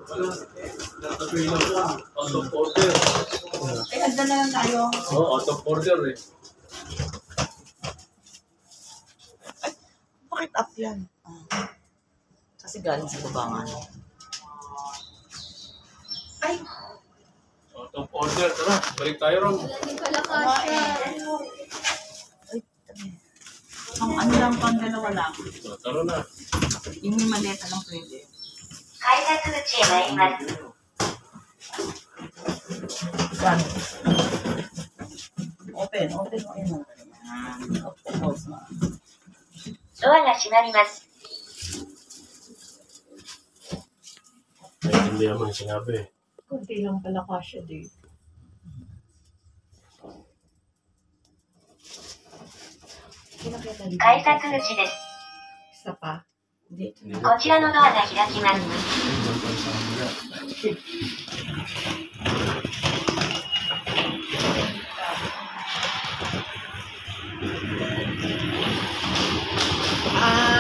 Out of order. Ay, handa na lang tayo. Oo, out of order eh. Bakit up yan? Kasi galing sa baba nga. Ay! Out of order. Tara, balik tayo ron. Hindi pala kasha. Ay, tabi. Ang ano lang, pang dalawa lang. So, tara na. Yung may maleta lang pwede. 改札口へ参ります。 Yan. Open mo. Ayun. Pause mo. ドアが閉まります。 Hindi naman sinabi. Kunti lang pala kasha dito. Pinakita dito. 改札口です。 Isa pa. Hindi. こちらのドアが開きます。 Ah,